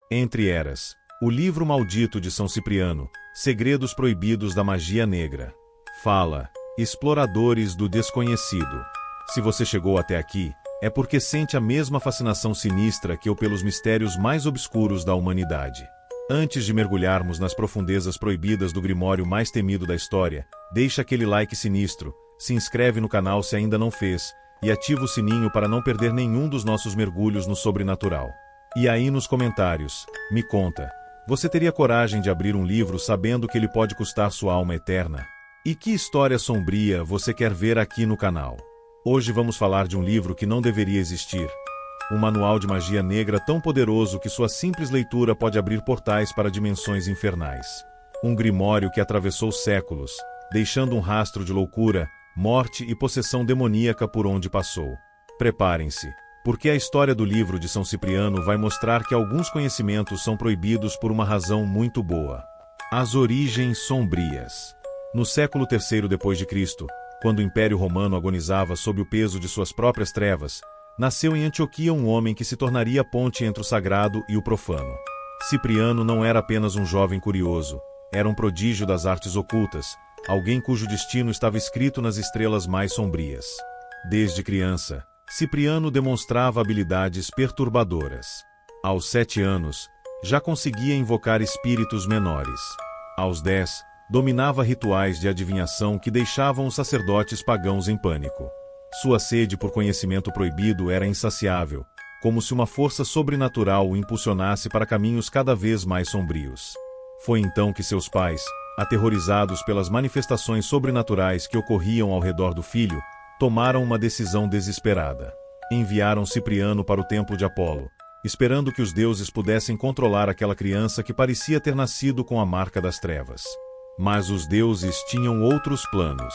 Entre Eras, o livro maldito de São Cipriano, Segredos proibidos da magia negra. Fala, exploradores do desconhecido. Se você chegou até aqui, é porque sente a mesma fascinação sinistra que eu pelos mistérios mais obscuros da humanidade. Antes de mergulharmos nas profundezas proibidas do grimório mais temido da história, deixa aquele like sinistro, se inscreve no canal se ainda não fez, e ativa o sininho para não perder nenhum dos nossos mergulhos no sobrenatural. E aí nos comentários, me conta, você teria coragem de abrir um livro sabendo que ele pode custar sua alma eterna? E que história sombria você quer ver aqui no canal? Hoje vamos falar de um livro que não deveria existir. Um manual de magia negra tão poderoso que sua simples leitura pode abrir portais para dimensões infernais. Um grimório que atravessou séculos, deixando um rastro de loucura, morte e possessão demoníaca por onde passou. Preparem-se, porque a história do livro de São Cipriano vai mostrar que alguns conhecimentos são proibidos por uma razão muito boa. As origens sombrias. No século III d.C., quando o Império Romano agonizava sob o peso de suas próprias trevas, nasceu em Antioquia um homem que se tornaria a ponte entre o sagrado e o profano. Cipriano não era apenas um jovem curioso, era um prodígio das artes ocultas, alguém cujo destino estava escrito nas estrelas mais sombrias. Desde criança, Cipriano demonstrava habilidades perturbadoras. Aos 7 anos, já conseguia invocar espíritos menores. Aos 10, dominava rituais de adivinhação que deixavam os sacerdotes pagãos em pânico. Sua sede por conhecimento proibido era insaciável, como se uma força sobrenatural o impulsionasse para caminhos cada vez mais sombrios. Foi então que seus pais, aterrorizados pelas manifestações sobrenaturais que ocorriam ao redor do filho, tomaram uma decisão desesperada. Enviaram Cipriano para o templo de Apolo, esperando que os deuses pudessem controlar aquela criança que parecia ter nascido com a marca das trevas. Mas os deuses tinham outros planos.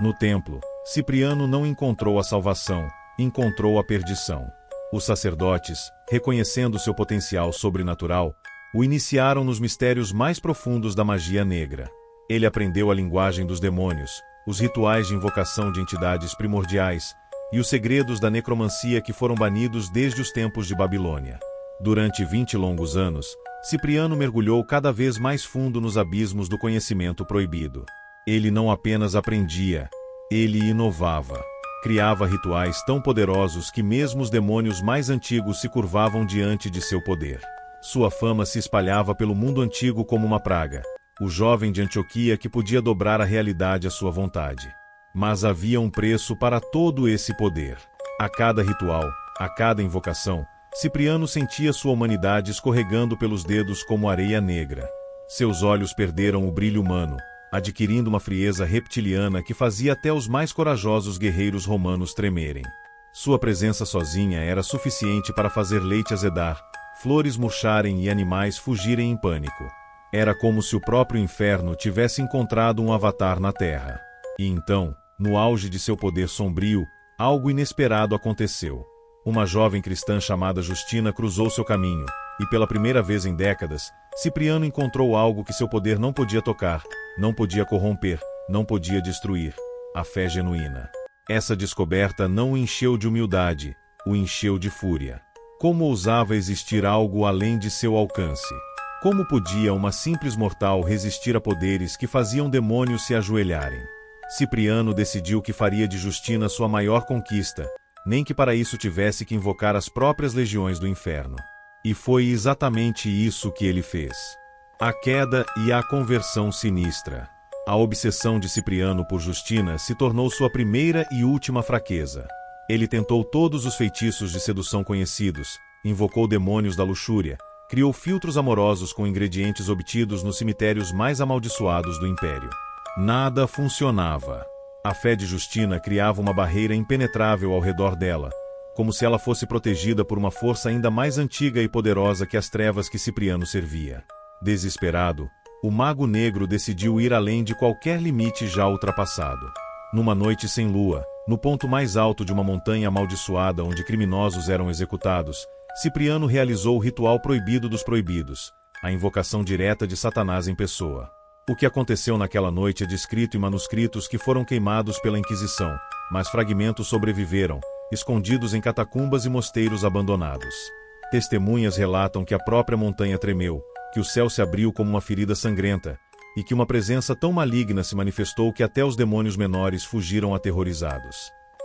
No templo, Cipriano não encontrou a salvação, encontrou a perdição. Os sacerdotes, reconhecendo seu potencial sobrenatural, o iniciaram nos mistérios mais profundos da magia negra. Ele aprendeu a linguagem dos demônios, os rituais de invocação de entidades primordiais e os segredos da necromancia que foram banidos desde os tempos de Babilônia. Durante 20 longos anos, Cipriano mergulhou cada vez mais fundo nos abismos do conhecimento proibido. Ele não apenas aprendia, ele inovava. Criava rituais tão poderosos que mesmo os demônios mais antigos se curvavam diante de seu poder. Sua fama se espalhava pelo mundo antigo como uma praga, o jovem de Antioquia que podia dobrar a realidade à sua vontade. Mas havia um preço para todo esse poder. A cada ritual, a cada invocação, Cipriano sentia sua humanidade escorregando pelos dedos como areia negra. Seus olhos perderam o brilho humano, adquirindo uma frieza reptiliana que fazia até os mais corajosos guerreiros romanos tremerem. Sua presença sozinha era suficiente para fazer leite azedar, flores murcharem e animais fugirem em pânico. Era como se o próprio inferno tivesse encontrado um avatar na Terra. E então, no auge de seu poder sombrio, algo inesperado aconteceu. Uma jovem cristã chamada Justina cruzou seu caminho, e pela primeira vez em décadas, Cipriano encontrou algo que seu poder não podia tocar, não podia corromper, não podia destruir: a fé genuína. Essa descoberta não o encheu de humildade, o encheu de fúria. Como ousava existir algo além de seu alcance? Como podia uma simples mortal resistir a poderes que faziam demônios se ajoelharem? Cipriano decidiu que faria de Justina sua maior conquista, nem que para isso tivesse que invocar as próprias legiões do inferno. E foi exatamente isso que ele fez. A queda e a conversão sinistra. A obsessão de Cipriano por Justina se tornou sua primeira e última fraqueza. Ele tentou todos os feitiços de sedução conhecidos, invocou demônios da luxúria, criou filtros amorosos com ingredientes obtidos nos cemitérios mais amaldiçoados do império. Nada funcionava. A fé de Justina criava uma barreira impenetrável ao redor dela, como se ela fosse protegida por uma força ainda mais antiga e poderosa que as trevas que Cipriano servia. Desesperado, o mago negro decidiu ir além de qualquer limite já ultrapassado. Numa noite sem lua, no ponto mais alto de uma montanha amaldiçoada onde criminosos eram executados, Cipriano realizou o ritual proibido dos proibidos, a invocação direta de Satanás em pessoa. O que aconteceu naquela noite é descrito em manuscritos que foram queimados pela Inquisição, mas fragmentos sobreviveram, escondidos em catacumbas e mosteiros abandonados. Testemunhas relatam que a própria montanha tremeu, que o céu se abriu como uma ferida sangrenta, e que uma presença tão maligna se manifestou que até os demônios menores fugiram aterrorizados.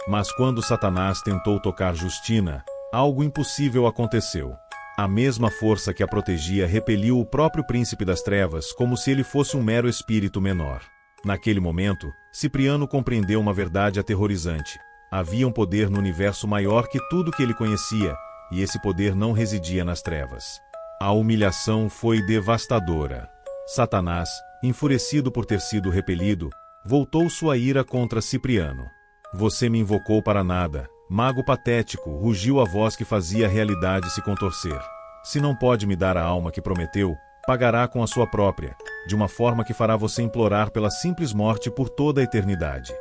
Mas quando Satanás tentou tocar Justina, algo impossível aconteceu. A mesma força que a protegia repeliu o próprio príncipe das trevas como se ele fosse um mero espírito menor. Naquele momento, Cipriano compreendeu uma verdade aterrorizante. Havia um poder no universo maior que tudo que ele conhecia, e esse poder não residia nas trevas. A humilhação foi devastadora. Satanás, enfurecido por ter sido repelido, voltou sua ira contra Cipriano. Você me invocou para nada, mago patético, rugiu a voz que fazia a realidade se contorcer. Se não pode me dar a alma que prometeu, pagará com a sua própria, de uma forma que fará você implorar pela simples morte por toda a eternidade.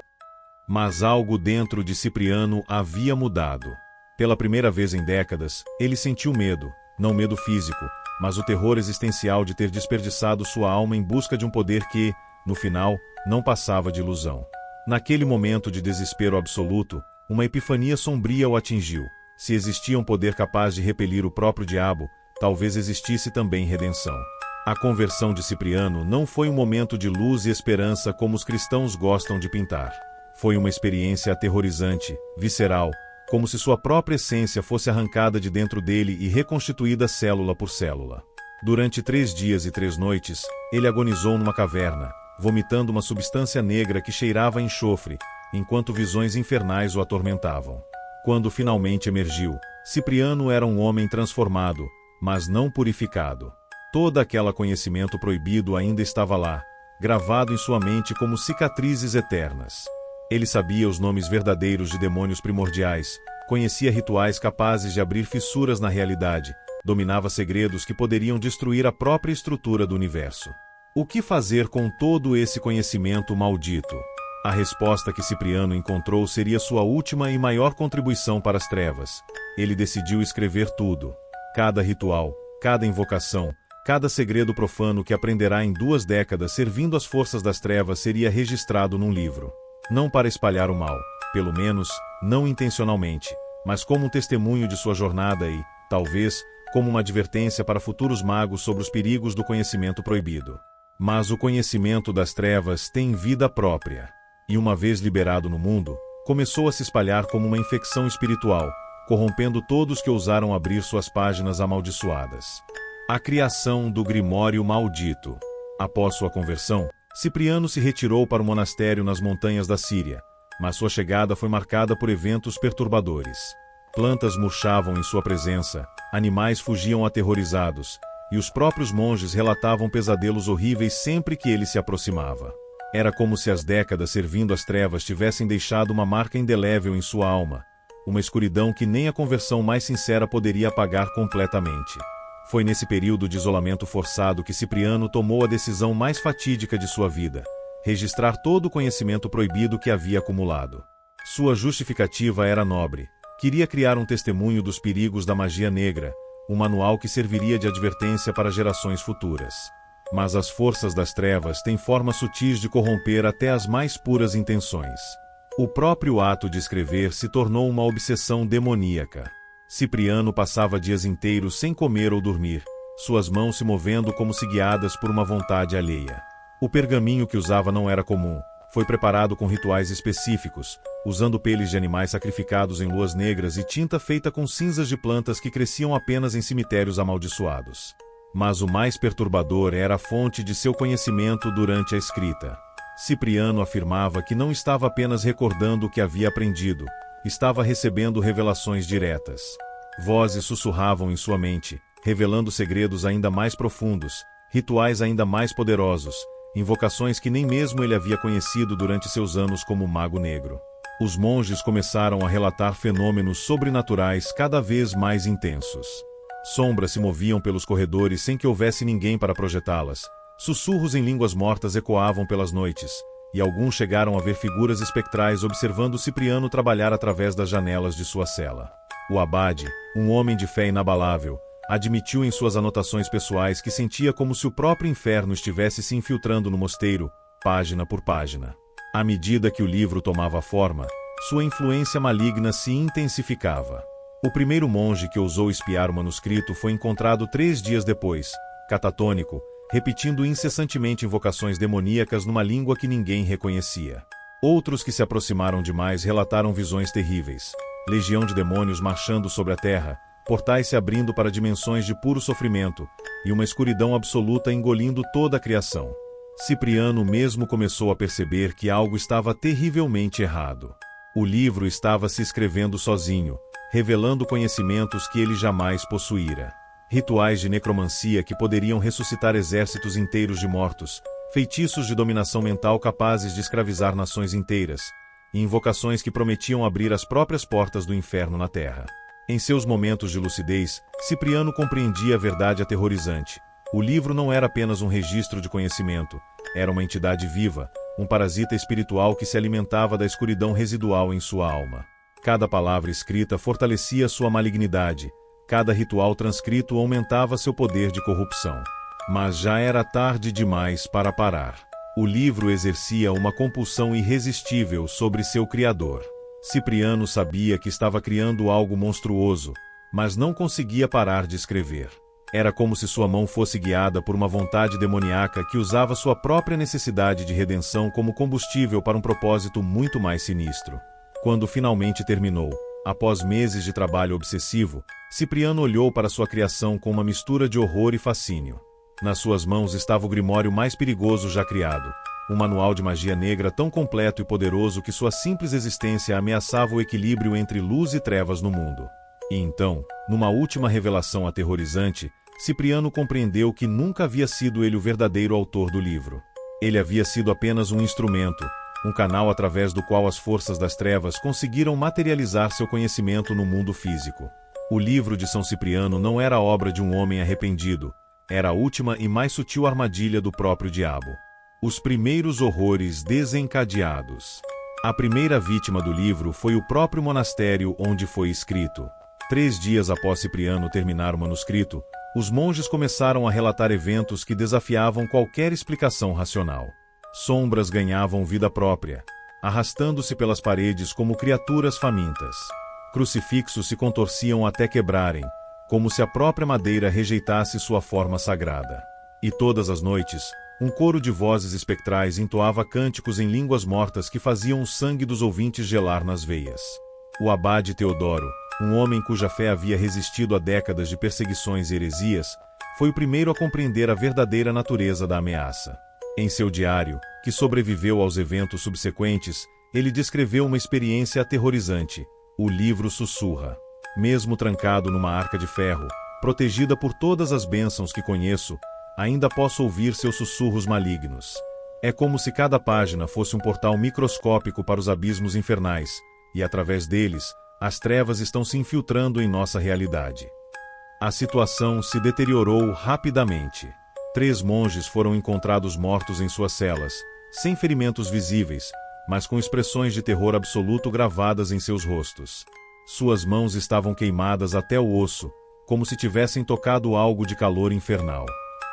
Mas algo dentro de Cipriano havia mudado. Pela primeira vez em décadas, ele sentiu medo, não medo físico, mas o terror existencial de ter desperdiçado sua alma em busca de um poder que, no final, não passava de ilusão. Naquele momento de desespero absoluto, uma epifania sombria o atingiu. Se existia um poder capaz de repelir o próprio diabo, talvez existisse também redenção. A conversão de Cipriano não foi um momento de luz e esperança como os cristãos gostam de pintar. Foi uma experiência aterrorizante, visceral, como se sua própria essência fosse arrancada de dentro dele e reconstituída célula por célula. Durante 3 dias e 3 noites, ele agonizou numa caverna, vomitando uma substância negra que cheirava a enxofre, enquanto visões infernais o atormentavam. Quando finalmente emergiu, Cipriano era um homem transformado, mas não purificado. Todo aquele conhecimento proibido ainda estava lá, gravado em sua mente como cicatrizes eternas. Ele sabia os nomes verdadeiros de demônios primordiais, conhecia rituais capazes de abrir fissuras na realidade, dominava segredos que poderiam destruir a própria estrutura do universo. O que fazer com todo esse conhecimento maldito? A resposta que Cipriano encontrou seria sua última e maior contribuição para as trevas. Ele decidiu escrever tudo. Cada ritual, cada invocação, cada segredo profano que aprenderá em 2 décadas servindo às forças das trevas seria registrado num livro. Não para espalhar o mal, pelo menos, não intencionalmente, mas como um testemunho de sua jornada e, talvez, como uma advertência para futuros magos sobre os perigos do conhecimento proibido. Mas o conhecimento das trevas tem vida própria. E uma vez liberado no mundo, começou a se espalhar como uma infecção espiritual, corrompendo todos que ousaram abrir suas páginas amaldiçoadas. A criação do Grimório Maldito. Após sua conversão, Cipriano se retirou para o monastério nas montanhas da Síria, mas sua chegada foi marcada por eventos perturbadores. Plantas murchavam em sua presença, animais fugiam aterrorizados, e os próprios monges relatavam pesadelos horríveis sempre que ele se aproximava. Era como se as décadas servindo às trevas tivessem deixado uma marca indelével em sua alma, uma escuridão que nem a conversão mais sincera poderia apagar completamente. Foi nesse período de isolamento forçado que Cipriano tomou a decisão mais fatídica de sua vida: registrar todo o conhecimento proibido que havia acumulado. Sua justificativa era nobre. Queria criar um testemunho dos perigos da magia negra, um manual que serviria de advertência para gerações futuras. Mas as forças das trevas têm formas sutis de corromper até as mais puras intenções. O próprio ato de escrever se tornou uma obsessão demoníaca. Cipriano passava dias inteiros sem comer ou dormir, suas mãos se movendo como se guiadas por uma vontade alheia. O pergaminho que usava não era comum, foi preparado com rituais específicos, usando peles de animais sacrificados em luas negras e tinta feita com cinzas de plantas que cresciam apenas em cemitérios amaldiçoados. Mas o mais perturbador era a fonte de seu conhecimento durante a escrita. Cipriano afirmava que não estava apenas recordando o que havia aprendido, estava recebendo revelações diretas. Vozes sussurravam em sua mente, revelando segredos ainda mais profundos, rituais ainda mais poderosos, invocações que nem mesmo ele havia conhecido durante seus anos como mago negro. Os monges começaram a relatar fenômenos sobrenaturais cada vez mais intensos. Sombras se moviam pelos corredores sem que houvesse ninguém para projetá-las. Sussurros em línguas mortas ecoavam pelas noites, e alguns chegaram a ver figuras espectrais observando Cipriano trabalhar através das janelas de sua cela. O abade, um homem de fé inabalável, admitiu em suas anotações pessoais que sentia como se o próprio inferno estivesse se infiltrando no mosteiro, página por página. À medida que o livro tomava forma, sua influência maligna se intensificava. O primeiro monge que ousou espiar o manuscrito foi encontrado 3 dias depois, catatônico, repetindo incessantemente invocações demoníacas numa língua que ninguém reconhecia. Outros que se aproximaram demais relataram visões terríveis. Legião de demônios marchando sobre a terra, portais se abrindo para dimensões de puro sofrimento, e uma escuridão absoluta engolindo toda a criação. Cipriano mesmo começou a perceber que algo estava terrivelmente errado. O livro estava se escrevendo sozinho, revelando conhecimentos que ele jamais possuíra. Rituais de necromancia que poderiam ressuscitar exércitos inteiros de mortos, feitiços de dominação mental capazes de escravizar nações inteiras, e invocações que prometiam abrir as próprias portas do inferno na terra. Em seus momentos de lucidez, Cipriano compreendia a verdade aterrorizante. O livro não era apenas um registro de conhecimento, era uma entidade viva, um parasita espiritual que se alimentava da escuridão residual em sua alma. Cada palavra escrita fortalecia sua malignidade, cada ritual transcrito aumentava seu poder de corrupção. Mas já era tarde demais para parar. O livro exercia uma compulsão irresistível sobre seu criador. Cipriano sabia que estava criando algo monstruoso, mas não conseguia parar de escrever. Era como se sua mão fosse guiada por uma vontade demoníaca que usava sua própria necessidade de redenção como combustível para um propósito muito mais sinistro. Quando finalmente terminou, após meses de trabalho obsessivo, Cipriano olhou para sua criação com uma mistura de horror e fascínio. Nas suas mãos estava o grimório mais perigoso já criado, um manual de magia negra tão completo e poderoso que sua simples existência ameaçava o equilíbrio entre luz e trevas no mundo. E então, numa última revelação aterrorizante, Cipriano compreendeu que nunca havia sido ele o verdadeiro autor do livro. Ele havia sido apenas um instrumento, um canal através do qual as forças das trevas conseguiram materializar seu conhecimento no mundo físico. O livro de São Cipriano não era a obra de um homem arrependido, era a última e mais sutil armadilha do próprio diabo. Os primeiros horrores desencadeados. A primeira vítima do livro foi o próprio monastério onde foi escrito. 3 dias após Cipriano terminar o manuscrito, os monges começaram a relatar eventos que desafiavam qualquer explicação racional. Sombras ganhavam vida própria, arrastando-se pelas paredes como criaturas famintas. Crucifixos se contorciam até quebrarem, como se a própria madeira rejeitasse sua forma sagrada. E todas as noites, um coro de vozes espectrais entoava cânticos em línguas mortas que faziam o sangue dos ouvintes gelar nas veias. O abade Teodoro, um homem cuja fé havia resistido a décadas de perseguições e heresias, foi o primeiro a compreender a verdadeira natureza da ameaça. Em seu diário, que sobreviveu aos eventos subsequentes, ele descreveu uma experiência aterrorizante. O livro sussurra. Mesmo trancado numa arca de ferro, protegida por todas as bênçãos que conheço, ainda posso ouvir seus sussurros malignos. É como se cada página fosse um portal microscópico para os abismos infernais, e através deles, as trevas estão se infiltrando em nossa realidade. A situação se deteriorou rapidamente. 3 monges foram encontrados mortos em suas celas, sem ferimentos visíveis, mas com expressões de terror absoluto gravadas em seus rostos. Suas mãos estavam queimadas até o osso, como se tivessem tocado algo de calor infernal.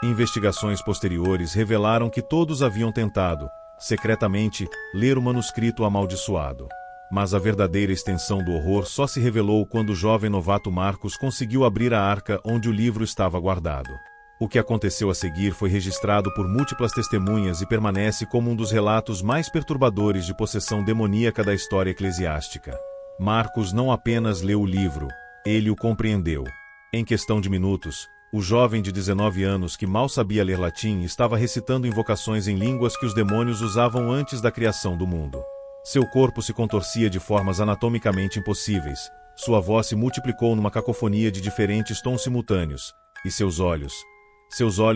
Investigações posteriores revelaram que todos haviam tentado, secretamente, ler o manuscrito amaldiçoado. Mas a verdadeira extensão do horror só se revelou quando o jovem novato Marcos conseguiu abrir a arca onde o livro estava guardado. O que aconteceu a seguir foi registrado por múltiplas testemunhas e permanece como um dos relatos mais perturbadores de possessão demoníaca da história eclesiástica. Marcos não apenas leu o livro, ele o compreendeu. Em questão de minutos, o jovem de 19 anos que mal sabia ler latim estava recitando invocações em línguas que os demônios usavam antes da criação do mundo. Seu corpo se contorcia de formas anatomicamente impossíveis, sua voz se multiplicou numa cacofonia de diferentes tons simultâneos, e seus olhos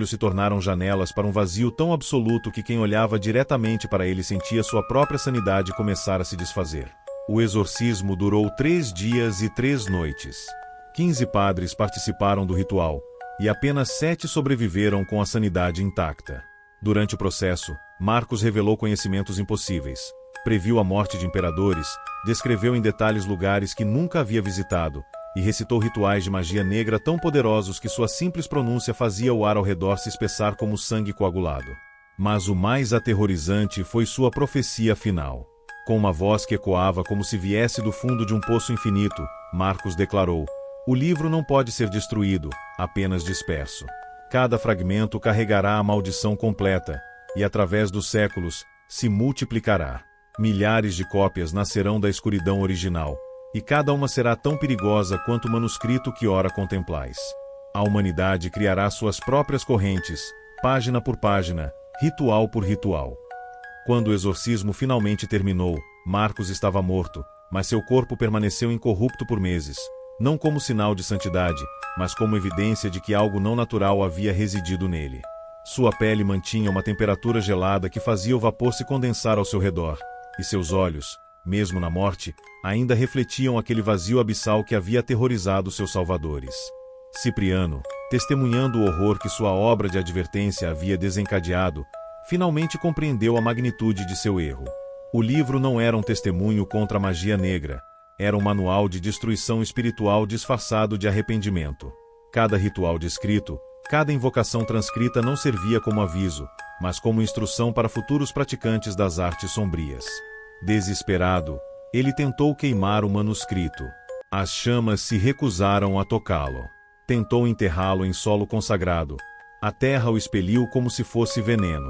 se tornaram janelas para um vazio tão absoluto que quem olhava diretamente para ele sentia sua própria sanidade começar a se desfazer. O exorcismo durou 3 dias e 3 noites. 15 padres participaram do ritual, e apenas 7 sobreviveram com a sanidade intacta. Durante o processo, Marcos revelou conhecimentos impossíveis, previu a morte de imperadores, descreveu em detalhes lugares que nunca havia visitado, e recitou rituais de magia negra tão poderosos que sua simples pronúncia fazia o ar ao redor se espessar como sangue coagulado. Mas o mais aterrorizante foi sua profecia final. Com uma voz que ecoava como se viesse do fundo de um poço infinito, Marcos declarou: "O livro não pode ser destruído, apenas disperso. Cada fragmento carregará a maldição completa, e através dos séculos, se multiplicará. Milhares de cópias nascerão da escuridão original, e cada uma será tão perigosa quanto o manuscrito que ora contemplais. A humanidade criará suas próprias correntes, página por página, ritual por ritual." Quando o exorcismo finalmente terminou, Marcos estava morto, mas seu corpo permaneceu incorrupto por meses, não como sinal de santidade, mas como evidência de que algo não natural havia residido nele. Sua pele mantinha uma temperatura gelada que fazia o vapor se condensar ao seu redor, e seus olhos, mesmo na morte, ainda refletiam aquele vazio abissal que havia aterrorizado seus salvadores. Cipriano, testemunhando o horror que sua obra de advertência havia desencadeado, finalmente compreendeu a magnitude de seu erro. O livro não era um testemunho contra a magia negra, era um manual de destruição espiritual disfarçado de arrependimento. Cada ritual descrito, cada invocação transcrita não servia como aviso, mas como instrução para futuros praticantes das artes sombrias. Desesperado, ele tentou queimar o manuscrito. As chamas se recusaram a tocá-lo. Tentou enterrá-lo em solo consagrado. A terra o expeliu como se fosse veneno.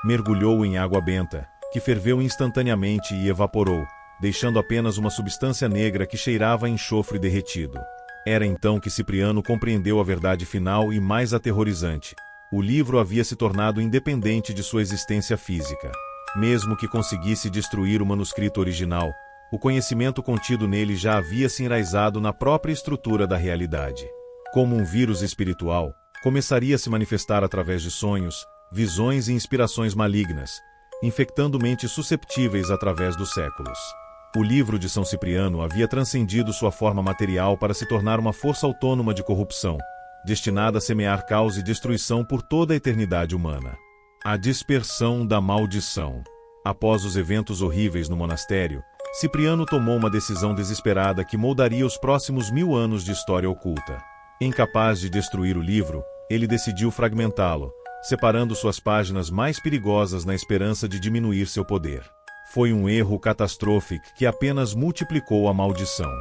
Mergulhou em água benta, que ferveu instantaneamente e evaporou, deixando apenas uma substância negra que cheirava a enxofre derretido. Era então que Cipriano compreendeu a verdade final e mais aterrorizante: o livro havia se tornado independente de sua existência física. Mesmo que conseguisse destruir o manuscrito original, o conhecimento contido nele já havia se enraizado na própria estrutura da realidade. Como um vírus espiritual, começaria a se manifestar através de sonhos, visões e inspirações malignas, infectando mentes susceptíveis através dos séculos. O livro de São Cipriano havia transcendido sua forma material para se tornar uma força autônoma de corrupção, destinada a semear caos e destruição por toda a eternidade humana. A dispersão da maldição. Após os eventos horríveis no monastério, Cipriano tomou uma decisão desesperada que moldaria os próximos 1000 anos de história oculta. Incapaz de destruir o livro, ele decidiu fragmentá-lo, separando suas páginas mais perigosas na esperança de diminuir seu poder. Foi um erro catastrófico que apenas multiplicou a maldição.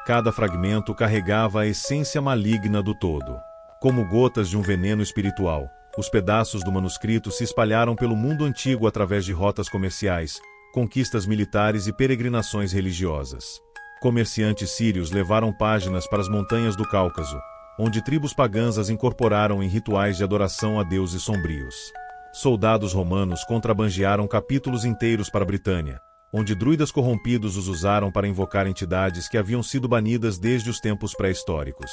Cada fragmento carregava a essência maligna do todo. Como gotas de um veneno espiritual, os pedaços do manuscrito se espalharam pelo mundo antigo através de rotas comerciais, conquistas militares e peregrinações religiosas. Comerciantes sírios levaram páginas para as montanhas do Cáucaso, onde tribos pagãs as incorporaram em rituais de adoração a deuses sombrios. Soldados romanos contrabandearam capítulos inteiros para a Britânia, onde druidas corrompidos os usaram para invocar entidades que haviam sido banidas desde os tempos pré-históricos.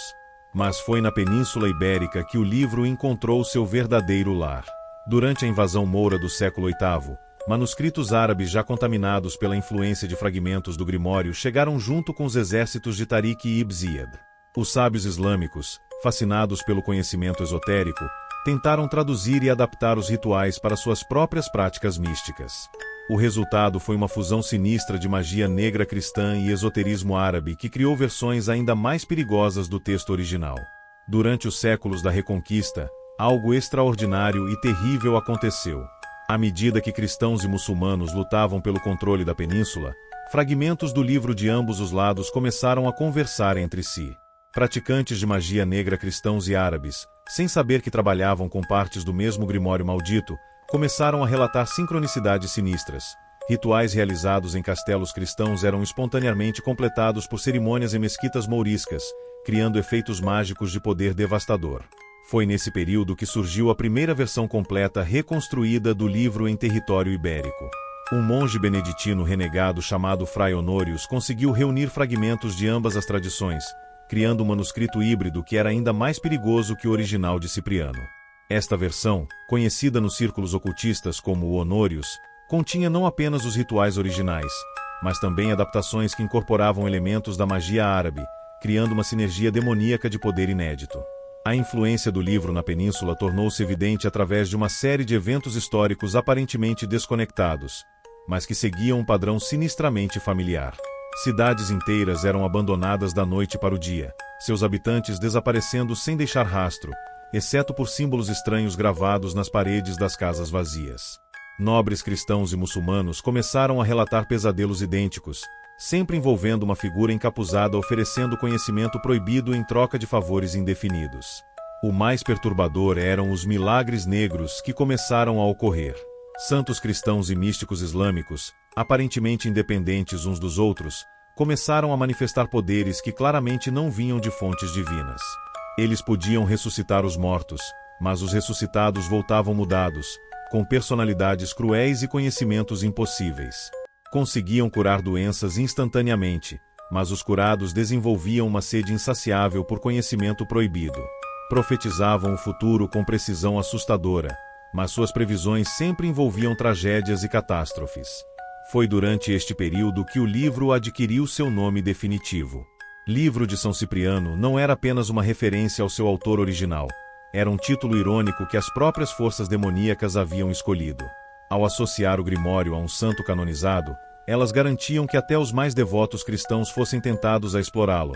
Mas foi na Península Ibérica que o livro encontrou seu verdadeiro lar. Durante a invasão moura do século VIII, manuscritos árabes já contaminados pela influência de fragmentos do Grimório chegaram junto com os exércitos de Tariq ibn Ziyad. Os sábios islâmicos, fascinados pelo conhecimento esotérico, tentaram traduzir e adaptar os rituais para suas próprias práticas místicas. O resultado foi uma fusão sinistra de magia negra cristã e esoterismo árabe que criou versões ainda mais perigosas do texto original. Durante os séculos da Reconquista, algo extraordinário e terrível aconteceu. À medida que cristãos e muçulmanos lutavam pelo controle da península, fragmentos do livro de ambos os lados começaram a conversar entre si. Praticantes de magia negra cristãos e árabes, sem saber que trabalhavam com partes do mesmo Grimório maldito, começaram a relatar sincronicidades sinistras. Rituais realizados em castelos cristãos eram espontaneamente completados por cerimônias em mesquitas mouriscas, criando efeitos mágicos de poder devastador. Foi nesse período que surgiu a primeira versão completa reconstruída do livro em território ibérico. Um monge beneditino renegado chamado Fray Honorius conseguiu reunir fragmentos de ambas as tradições, criando um manuscrito híbrido que era ainda mais perigoso que o original de Cipriano. Esta versão, conhecida nos círculos ocultistas como o Honorius, continha não apenas os rituais originais, mas também adaptações que incorporavam elementos da magia árabe, criando uma sinergia demoníaca de poder inédito. A influência do livro na península tornou-se evidente através de uma série de eventos históricos aparentemente desconectados, mas que seguiam um padrão sinistramente familiar. Cidades inteiras eram abandonadas da noite para o dia, seus habitantes desaparecendo sem deixar rastro, exceto por símbolos estranhos gravados nas paredes das casas vazias. Nobres cristãos e muçulmanos começaram a relatar pesadelos idênticos, sempre envolvendo uma figura encapuzada oferecendo conhecimento proibido em troca de favores indefinidos. O mais perturbador eram os milagres negros que começaram a ocorrer. Santos cristãos e místicos islâmicos, aparentemente independentes uns dos outros, começaram a manifestar poderes que claramente não vinham de fontes divinas. Eles podiam ressuscitar os mortos, mas os ressuscitados voltavam mudados, com personalidades cruéis e conhecimentos impossíveis. Conseguiam curar doenças instantaneamente, mas os curados desenvolviam uma sede insaciável por conhecimento proibido. Profetizavam o futuro com precisão assustadora, mas suas previsões sempre envolviam tragédias e catástrofes. Foi durante este período que o livro adquiriu seu nome definitivo. Livro de São Cipriano não era apenas uma referência ao seu autor original, era um título irônico que as próprias forças demoníacas haviam escolhido. Ao associar o Grimório a um santo canonizado, elas garantiam que até os mais devotos cristãos fossem tentados a explorá-lo,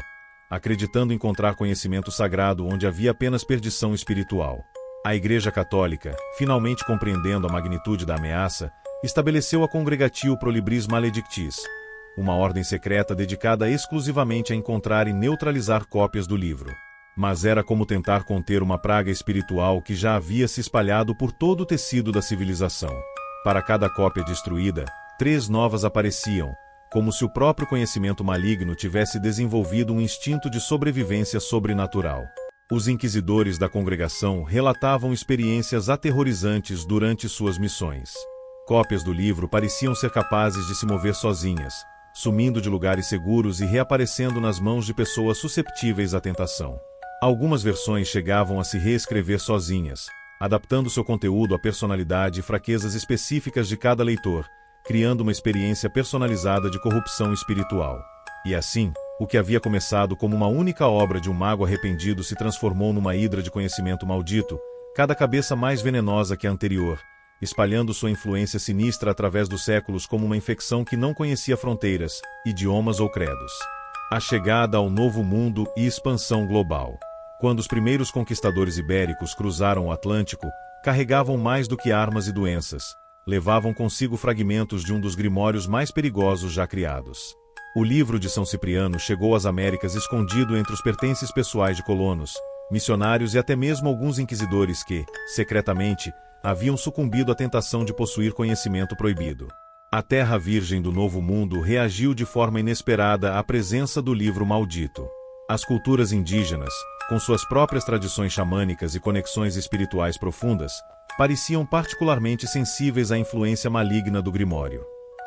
acreditando encontrar conhecimento sagrado onde havia apenas perdição espiritual. A Igreja Católica, finalmente compreendendo a magnitude da ameaça, estabeleceu a Congregatio Pro Libris Maledictis, uma ordem secreta dedicada exclusivamente a encontrar e neutralizar cópias do livro. Mas era como tentar conter uma praga espiritual que já havia se espalhado por todo o tecido da civilização. Para cada cópia destruída, 3 novas apareciam, como se o próprio conhecimento maligno tivesse desenvolvido um instinto de sobrevivência sobrenatural. Os inquisidores da congregação relatavam experiências aterrorizantes durante suas missões. Cópias do livro pareciam ser capazes de se mover sozinhas, sumindo de lugares seguros e reaparecendo nas mãos de pessoas susceptíveis à tentação. Algumas versões chegavam a se reescrever sozinhas, adaptando seu conteúdo à personalidade e fraquezas específicas de cada leitor, criando uma experiência personalizada de corrupção espiritual. E assim, o que havia começado como uma única obra de um mago arrependido se transformou numa hidra de conhecimento maldito, cada cabeça mais venenosa que a anterior, espalhando sua influência sinistra através dos séculos como uma infecção que não conhecia fronteiras, idiomas ou credos. A chegada ao Novo Mundo e expansão global. Quando os primeiros conquistadores ibéricos cruzaram o Atlântico, carregavam mais do que armas e doenças, levavam consigo fragmentos de um dos grimórios mais perigosos já criados. O livro de São Cipriano chegou às Américas escondido entre os pertences pessoais de colonos, missionários e até mesmo alguns inquisidores que, secretamente, haviam sucumbido à tentação de possuir conhecimento proibido. A Terra Virgem do Novo Mundo reagiu de forma inesperada à presença do livro maldito. As culturas indígenas, com suas próprias tradições xamânicas e conexões espirituais profundas, pareciam particularmente sensíveis à influência maligna do Grimório.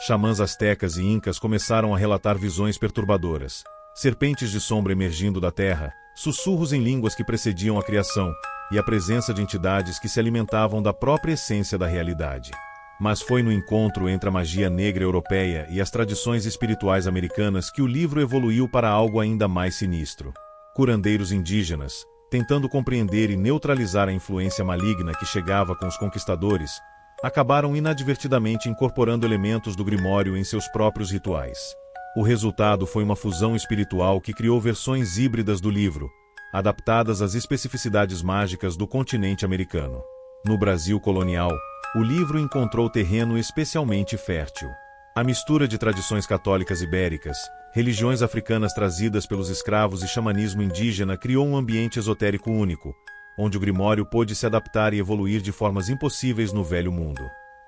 Xamãs astecas e incas começaram a relatar visões perturbadoras, serpentes de sombra emergindo da terra, sussurros em línguas que precediam a criação, e a presença de entidades que se alimentavam da própria essência da realidade. Mas foi no encontro entre a magia negra europeia e as tradições espirituais americanas que o livro evoluiu para algo ainda mais sinistro. Curandeiros indígenas, tentando compreender e neutralizar a influência maligna que chegava com os conquistadores, acabaram inadvertidamente incorporando elementos do Grimório em seus próprios rituais. O resultado foi uma fusão espiritual que criou versões híbridas do livro, adaptadas às especificidades mágicas do continente americano. No Brasil colonial, o livro encontrou terreno especialmente fértil. A mistura de tradições católicas ibéricas, religiões africanas trazidas pelos escravos e xamanismo indígena criou um ambiente esotérico único, onde o Grimório pôde se adaptar e evoluir de formas impossíveis no Velho Mundo.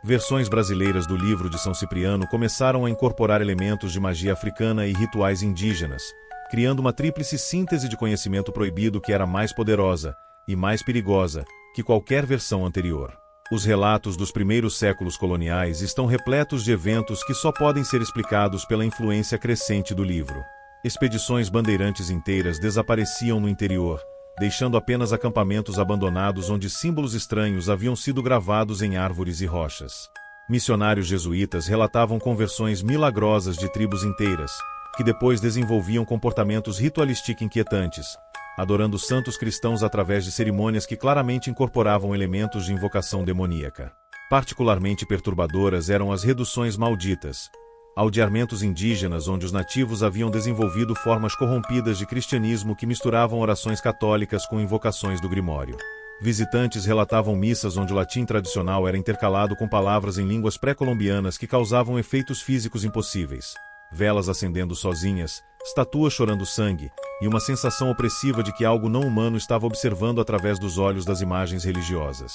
Versões brasileiras do livro de São Cipriano começaram a incorporar elementos de magia africana e rituais indígenas, criando uma tríplice síntese de conhecimento proibido que era mais poderosa e mais perigosa que qualquer versão anterior. Os relatos dos primeiros séculos coloniais estão repletos de eventos que só podem ser explicados pela influência crescente do livro. Expedições bandeirantes inteiras desapareciam no interior, deixando apenas acampamentos abandonados onde símbolos estranhos haviam sido gravados em árvores e rochas. Missionários jesuítas relatavam conversões milagrosas de tribos inteiras, que depois desenvolviam comportamentos ritualísticos inquietantes, adorando santos cristãos através de cerimônias que claramente incorporavam elementos de invocação demoníaca. Particularmente perturbadoras eram as reduções malditas, aldeamentos indígenas onde os nativos haviam desenvolvido formas corrompidas de cristianismo que misturavam orações católicas com invocações do Grimório. Visitantes relatavam missas onde o latim tradicional era intercalado com palavras em línguas pré-colombianas que causavam efeitos físicos impossíveis. Velas acendendo sozinhas, estatuas chorando sangue, e uma sensação opressiva de que algo não humano estava observando através dos olhos das imagens religiosas.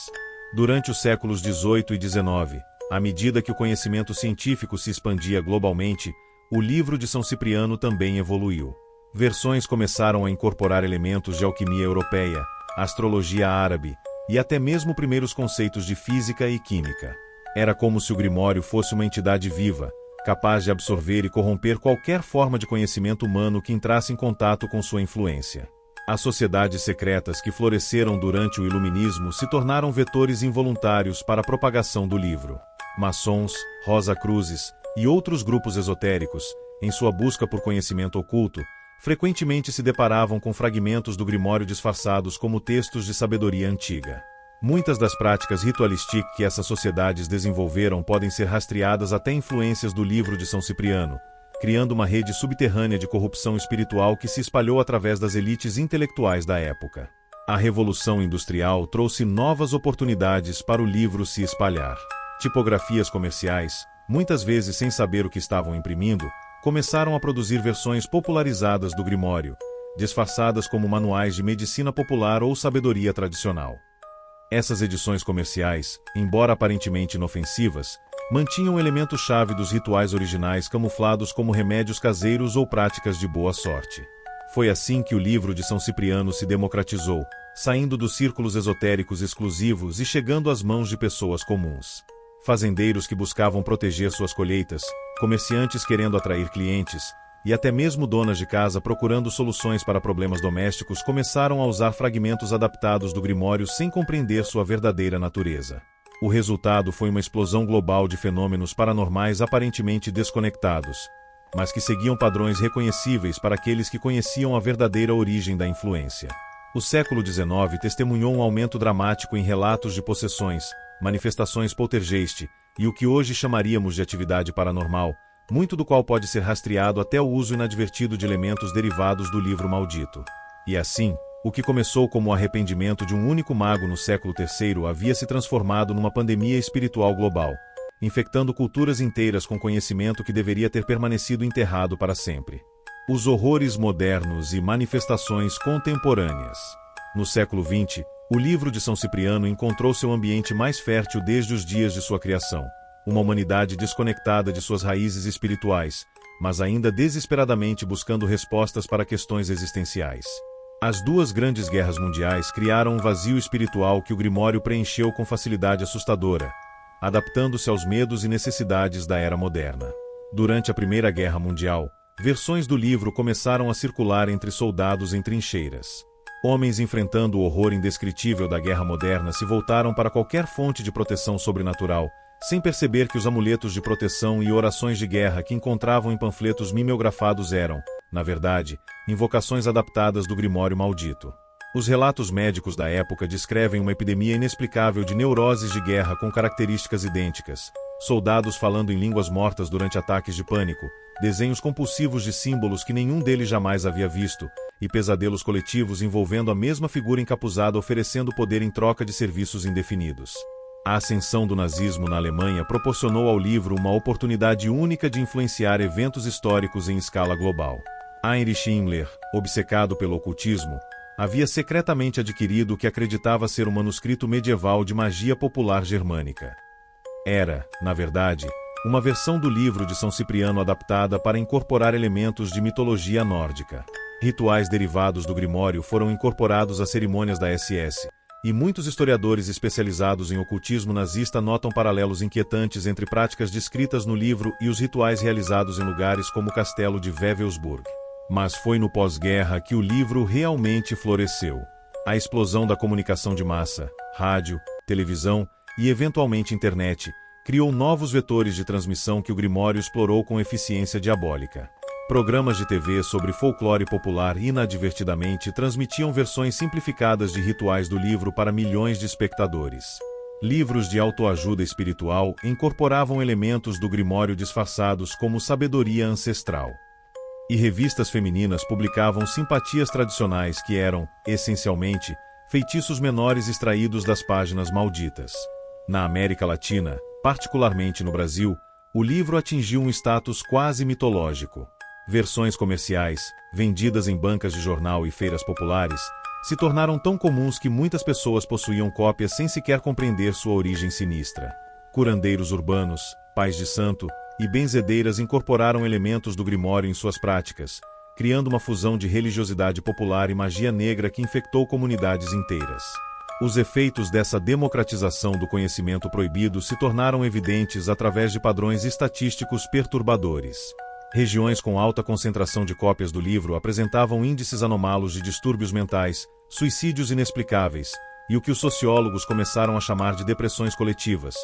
Durante os séculos XVIII e XIX, à medida que o conhecimento científico se expandia globalmente, o livro de São Cipriano também evoluiu. Versões começaram a incorporar elementos de alquimia europeia, astrologia árabe, e até mesmo primeiros conceitos de física e química. Era como se o Grimório fosse uma entidade viva, capaz de absorver e corromper qualquer forma de conhecimento humano que entrasse em contato com sua influência. As sociedades secretas que floresceram durante o Iluminismo se tornaram vetores involuntários para a propagação do livro. Maçons, Rosa-Cruzes e outros grupos esotéricos, em sua busca por conhecimento oculto, frequentemente se deparavam com fragmentos do Grimório disfarçados como textos de sabedoria antiga. Muitas das práticas ritualísticas que essas sociedades desenvolveram podem ser rastreadas até influências do livro de São Cipriano, criando uma rede subterrânea de corrupção espiritual que se espalhou através das elites intelectuais da época. A Revolução Industrial trouxe novas oportunidades para o livro se espalhar. Tipografias comerciais, muitas vezes sem saber o que estavam imprimindo, começaram a produzir versões popularizadas do Grimório, disfarçadas como manuais de medicina popular ou sabedoria tradicional. Essas edições comerciais, embora aparentemente inofensivas, mantinham elementos-chave dos rituais originais camuflados como remédios caseiros ou práticas de boa sorte. Foi assim que o livro de São Cipriano se democratizou, saindo dos círculos esotéricos exclusivos e chegando às mãos de pessoas comuns. Fazendeiros que buscavam proteger suas colheitas, comerciantes querendo atrair clientes, e até mesmo donas de casa procurando soluções para problemas domésticos começaram a usar fragmentos adaptados do Grimório sem compreender sua verdadeira natureza. O resultado foi uma explosão global de fenômenos paranormais aparentemente desconectados, mas que seguiam padrões reconhecíveis para aqueles que conheciam a verdadeira origem da influência. O século XIX testemunhou um aumento dramático em relatos de possessões, manifestações poltergeist, e o que hoje chamaríamos de atividade paranormal, muito do qual pode ser rastreado até o uso inadvertido de elementos derivados do livro maldito. E assim, o que começou como o arrependimento de um único mago no século III havia se transformado numa pandemia espiritual global, infectando culturas inteiras com conhecimento que deveria ter permanecido enterrado para sempre. Os horrores modernos e manifestações contemporâneas. No século XX, o livro de São Cipriano encontrou seu ambiente mais fértil desde os dias de sua criação. Uma humanidade desconectada de suas raízes espirituais, mas ainda desesperadamente buscando respostas para questões existenciais. As duas grandes guerras mundiais criaram um vazio espiritual que o Grimório preencheu com facilidade assustadora, adaptando-se aos medos e necessidades da era moderna. Durante a Primeira Guerra Mundial, versões do livro começaram a circular entre soldados em trincheiras. Homens enfrentando o horror indescritível da guerra moderna se voltaram para qualquer fonte de proteção sobrenatural, sem perceber que os amuletos de proteção e orações de guerra que encontravam em panfletos mimeografados eram, na verdade, invocações adaptadas do Grimório maldito. Os relatos médicos da época descrevem uma epidemia inexplicável de neuroses de guerra com características idênticas, soldados falando em línguas mortas durante ataques de pânico, desenhos compulsivos de símbolos que nenhum deles jamais havia visto, e pesadelos coletivos envolvendo a mesma figura encapuzada oferecendo poder em troca de serviços indefinidos. A ascensão do nazismo na Alemanha proporcionou ao livro uma oportunidade única de influenciar eventos históricos em escala global. Heinrich Himmler, obcecado pelo ocultismo, havia secretamente adquirido o que acreditava ser um manuscrito medieval de magia popular germânica. Era, na verdade, uma versão do livro de São Cipriano adaptada para incorporar elementos de mitologia nórdica. Rituais derivados do Grimório foram incorporados às cerimônias da SS, e muitos historiadores especializados em ocultismo nazista notam paralelos inquietantes entre práticas descritas no livro e os rituais realizados em lugares como o castelo de Wewelsburg. Mas foi no pós-guerra que o livro realmente floresceu. A explosão da comunicação de massa, rádio, televisão e eventualmente internet, criou novos vetores de transmissão que o Grimório explorou com eficiência diabólica. Programas de TV sobre folclore popular inadvertidamente transmitiam versões simplificadas de rituais do livro para milhões de espectadores. Livros de autoajuda espiritual incorporavam elementos do Grimório disfarçados como sabedoria ancestral. E revistas femininas publicavam simpatias tradicionais que eram, essencialmente, feitiços menores extraídos das páginas malditas. Na América Latina, particularmente no Brasil, o livro atingiu um status quase mitológico. Versões comerciais, vendidas em bancas de jornal e feiras populares, se tornaram tão comuns que muitas pessoas possuíam cópias sem sequer compreender sua origem sinistra. Curandeiros urbanos, pais de santo e benzedeiras incorporaram elementos do Grimório em suas práticas, criando uma fusão de religiosidade popular e magia negra que infectou comunidades inteiras. Os efeitos dessa democratização do conhecimento proibido se tornaram evidentes através de padrões estatísticos perturbadores. Regiões com alta concentração de cópias do livro apresentavam índices anômalos de distúrbios mentais, suicídios inexplicáveis, e o que os sociólogos começaram a chamar de depressões coletivas,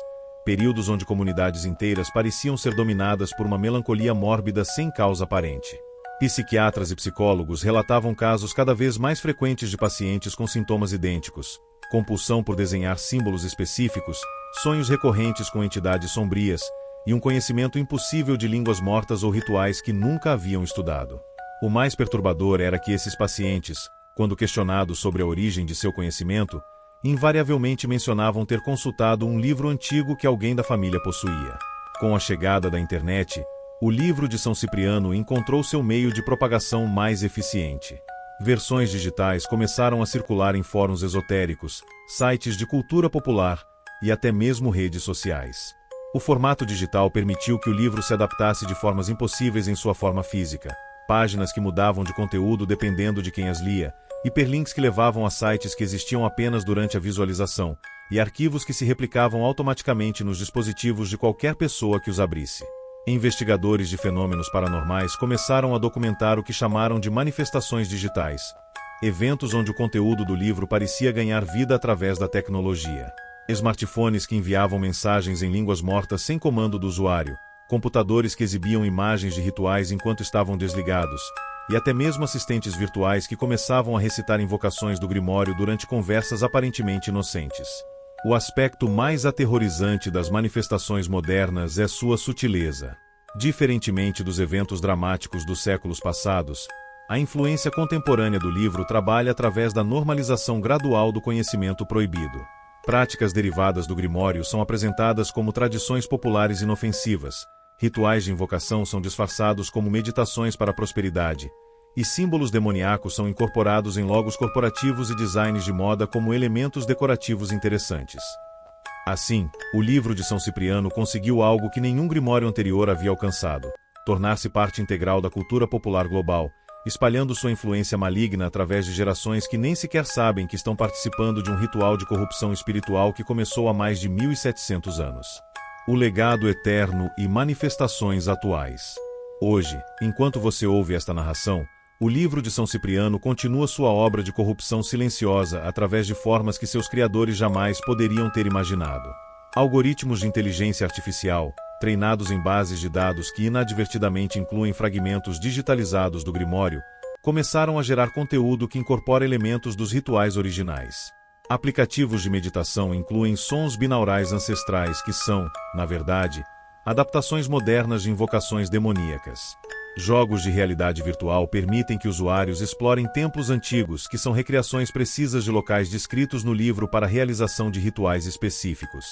períodos onde comunidades inteiras pareciam ser dominadas por uma melancolia mórbida sem causa aparente. Psiquiatras e psicólogos relatavam casos cada vez mais frequentes de pacientes com sintomas idênticos, compulsão por desenhar símbolos específicos, sonhos recorrentes com entidades sombrias, e um conhecimento impossível de línguas mortas ou rituais que nunca haviam estudado. O mais perturbador era que esses pacientes, quando questionados sobre a origem de seu conhecimento, invariavelmente mencionavam ter consultado um livro antigo que alguém da família possuía. Com a chegada da internet, o livro de São Cipriano encontrou seu meio de propagação mais eficiente. Versões digitais começaram a circular em fóruns esotéricos, sites de cultura popular e até mesmo redes sociais. O formato digital permitiu que o livro se adaptasse de formas impossíveis em sua forma física, páginas que mudavam de conteúdo dependendo de quem as lia, hiperlinks que levavam a sites que existiam apenas durante a visualização, e arquivos que se replicavam automaticamente nos dispositivos de qualquer pessoa que os abrisse. Investigadores de fenômenos paranormais começaram a documentar o que chamaram de manifestações digitais, eventos onde o conteúdo do livro parecia ganhar vida através da tecnologia. Smartphones que enviavam mensagens em línguas mortas sem comando do usuário, computadores que exibiam imagens de rituais enquanto estavam desligados, e até mesmo assistentes virtuais que começavam a recitar invocações do Grimório durante conversas aparentemente inocentes. O aspecto mais aterrorizante das manifestações modernas é sua sutileza. Diferentemente dos eventos dramáticos dos séculos passados, a influência contemporânea do livro trabalha através da normalização gradual do conhecimento proibido. Práticas derivadas do Grimório são apresentadas como tradições populares inofensivas, rituais de invocação são disfarçados como meditações para a prosperidade, e símbolos demoníacos são incorporados em logos corporativos e designs de moda como elementos decorativos interessantes. Assim, o livro de São Cipriano conseguiu algo que nenhum Grimório anterior havia alcançado: tornar-se parte integral da cultura popular global, espalhando sua influência maligna através de gerações que nem sequer sabem que estão participando de um ritual de corrupção espiritual que começou há mais de 1700 anos. O legado eterno e manifestações atuais. Hoje, enquanto você ouve esta narração, o livro de São Cipriano continua sua obra de corrupção silenciosa através de formas que seus criadores jamais poderiam ter imaginado. Algoritmos de inteligência artificial, treinados em bases de dados que inadvertidamente incluem fragmentos digitalizados do Grimório, começaram a gerar conteúdo que incorpora elementos dos rituais originais. Aplicativos de meditação incluem sons binaurais ancestrais que são, na verdade, adaptações modernas de invocações demoníacas. Jogos de realidade virtual permitem que usuários explorem templos antigos que são recriações precisas de locais descritos no livro para a realização de rituais específicos.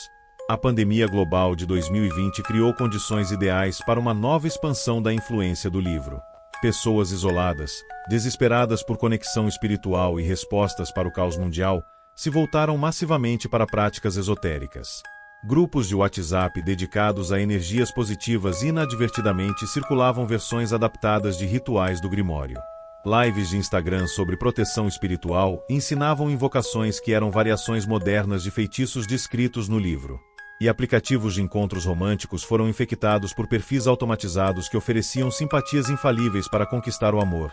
A pandemia global de 2020 criou condições ideais para uma nova expansão da influência do livro. Pessoas isoladas, desesperadas por conexão espiritual e respostas para o caos mundial, se voltaram massivamente para práticas esotéricas. Grupos de WhatsApp dedicados a energias positivas inadvertidamente circulavam versões adaptadas de rituais do Grimório. Lives de Instagram sobre proteção espiritual ensinavam invocações que eram variações modernas de feitiços descritos no livro. E aplicativos de encontros românticos foram infectados por perfis automatizados que ofereciam simpatias infalíveis para conquistar o amor.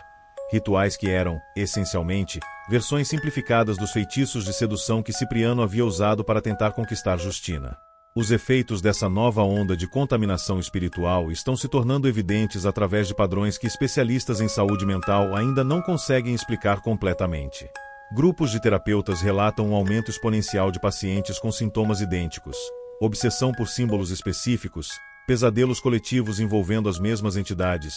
Rituais que eram, essencialmente, versões simplificadas dos feitiços de sedução que Cipriano havia usado para tentar conquistar Justina. Os efeitos dessa nova onda de contaminação espiritual estão se tornando evidentes através de padrões que especialistas em saúde mental ainda não conseguem explicar completamente. Grupos de terapeutas relatam um aumento exponencial de pacientes com sintomas idênticos, obsessão por símbolos específicos, pesadelos coletivos envolvendo as mesmas entidades,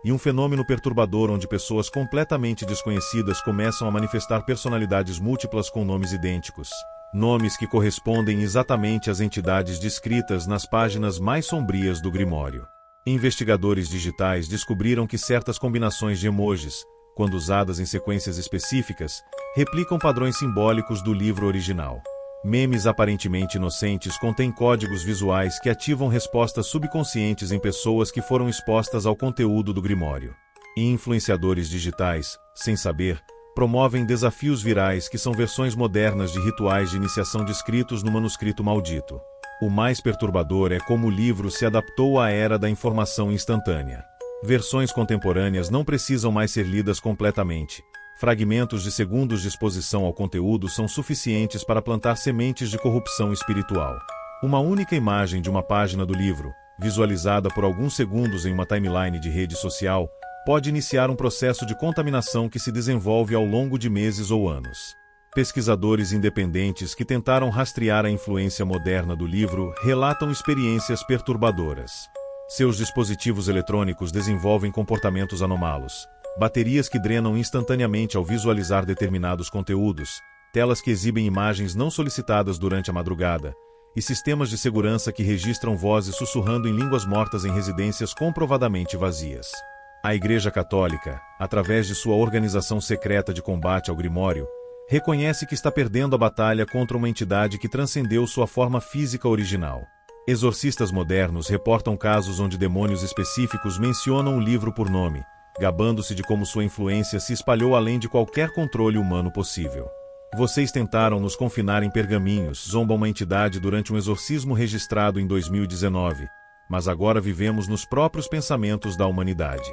e um fenômeno perturbador onde pessoas completamente desconhecidas começam a manifestar personalidades múltiplas com nomes idênticos. Nomes que correspondem exatamente às entidades descritas nas páginas mais sombrias do Grimório. Investigadores digitais descobriram que certas combinações de emojis, quando usadas em sequências específicas, replicam padrões simbólicos do livro original. Memes aparentemente inocentes contêm códigos visuais que ativam respostas subconscientes em pessoas que foram expostas ao conteúdo do Grimório. E influenciadores digitais, sem saber, promovem desafios virais que são versões modernas de rituais de iniciação descritos no manuscrito maldito. O mais perturbador é como o livro se adaptou à era da informação instantânea. Versões contemporâneas não precisam mais ser lidas completamente. Fragmentos de segundos de exposição ao conteúdo são suficientes para plantar sementes de corrupção espiritual. Uma única imagem de uma página do livro, visualizada por alguns segundos em uma timeline de rede social, pode iniciar um processo de contaminação que se desenvolve ao longo de meses ou anos. Pesquisadores independentes que tentaram rastrear a influência moderna do livro relatam experiências perturbadoras. Seus dispositivos eletrônicos desenvolvem comportamentos anômalos, baterias que drenam instantaneamente ao visualizar determinados conteúdos, telas que exibem imagens não solicitadas durante a madrugada, e sistemas de segurança que registram vozes sussurrando em línguas mortas em residências comprovadamente vazias. A Igreja Católica, através de sua organização secreta de combate ao Grimório, reconhece que está perdendo a batalha contra uma entidade que transcendeu sua forma física original. Exorcistas modernos reportam casos onde demônios específicos mencionam o livro por nome, gabando-se de como sua influência se espalhou além de qualquer controle humano possível. Vocês tentaram nos confinar em pergaminhos, zomba uma entidade durante um exorcismo registrado em 2019, mas agora vivemos nos próprios pensamentos da humanidade.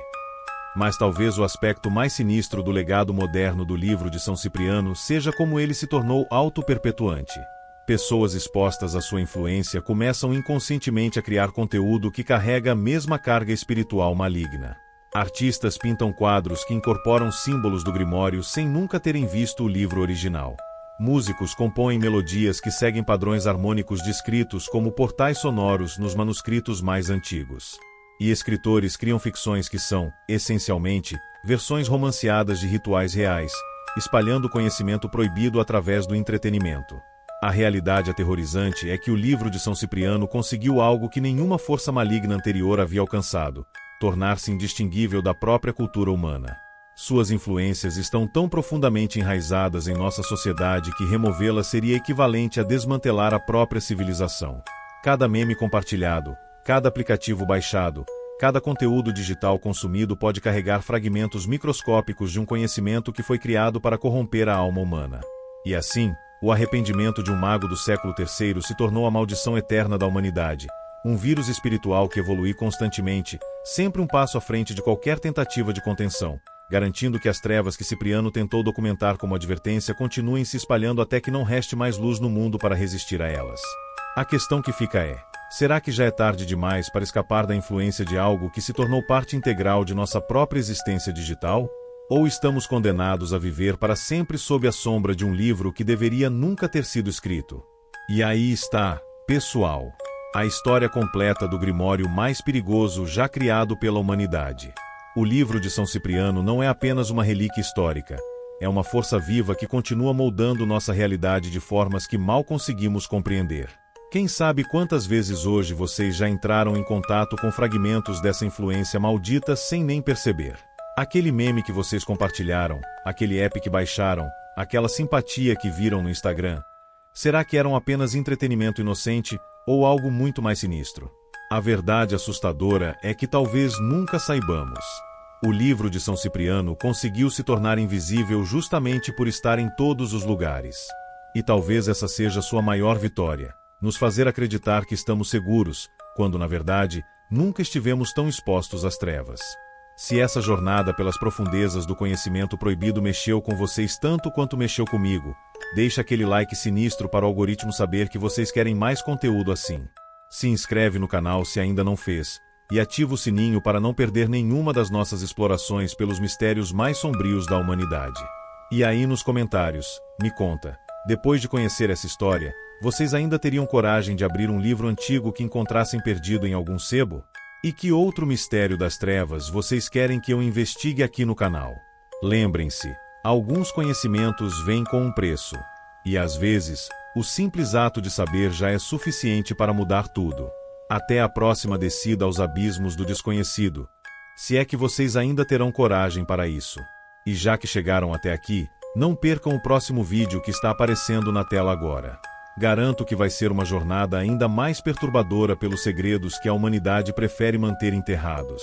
Mas talvez o aspecto mais sinistro do legado moderno do livro de São Cipriano seja como ele se tornou auto-perpetuante. Pessoas expostas à sua influência começam inconscientemente a criar conteúdo que carrega a mesma carga espiritual maligna. Artistas pintam quadros que incorporam símbolos do Grimório sem nunca terem visto o livro original. Músicos compõem melodias que seguem padrões harmônicos descritos como portais sonoros nos manuscritos mais antigos. E escritores criam ficções que são, essencialmente, versões romanceadas de rituais reais, espalhando conhecimento proibido através do entretenimento. A realidade aterrorizante é que o livro de São Cipriano conseguiu algo que nenhuma força maligna anterior havia alcançado: tornar-se indistinguível da própria cultura humana. Suas influências estão tão profundamente enraizadas em nossa sociedade que removê-las seria equivalente a desmantelar a própria civilização. Cada meme compartilhado, cada aplicativo baixado, cada conteúdo digital consumido pode carregar fragmentos microscópicos de um conhecimento que foi criado para corromper a alma humana. E assim, o arrependimento de um mago do século III se tornou a maldição eterna da humanidade, um vírus espiritual que evolui constantemente, sempre um passo à frente de qualquer tentativa de contenção, garantindo que as trevas que Cipriano tentou documentar como advertência continuem se espalhando até que não reste mais luz no mundo para resistir a elas. A questão que fica é: será que já é tarde demais para escapar da influência de algo que se tornou parte integral de nossa própria existência digital? Ou estamos condenados a viver para sempre sob a sombra de um livro que deveria nunca ter sido escrito? E aí está, pessoal, a história completa do Grimório mais perigoso já criado pela humanidade. O livro de São Cipriano não é apenas uma relíquia histórica, é uma força viva que continua moldando nossa realidade de formas que mal conseguimos compreender. Quem sabe quantas vezes hoje vocês já entraram em contato com fragmentos dessa influência maldita sem nem perceber? Aquele meme que vocês compartilharam, aquele app que baixaram, aquela simpatia que viram no Instagram, será que eram apenas entretenimento inocente ou algo muito mais sinistro? A verdade assustadora é que talvez nunca saibamos. O livro de São Cipriano conseguiu se tornar invisível justamente por estar em todos os lugares. E talvez essa seja sua maior vitória: nos fazer acreditar que estamos seguros, quando na verdade, nunca estivemos tão expostos às trevas. Se essa jornada pelas profundezas do conhecimento proibido mexeu com vocês tanto quanto mexeu comigo, deixe aquele like sinistro para o algoritmo saber que vocês querem mais conteúdo assim. Se inscreve no canal se ainda não fez, e ativa o sininho para não perder nenhuma das nossas explorações pelos mistérios mais sombrios da humanidade. E aí nos comentários, me conta, depois de conhecer essa história, vocês ainda teriam coragem de abrir um livro antigo que encontrassem perdido em algum sebo? E que outro mistério das trevas vocês querem que eu investigue aqui no canal? Lembrem-se, alguns conhecimentos vêm com um preço. E às vezes, o simples ato de saber já é suficiente para mudar tudo. Até a próxima descida aos abismos do desconhecido. Se é que vocês ainda terão coragem para isso. E já que chegaram até aqui, não percam o próximo vídeo que está aparecendo na tela agora. Garanto que vai ser uma jornada ainda mais perturbadora pelos segredos que a humanidade prefere manter enterrados.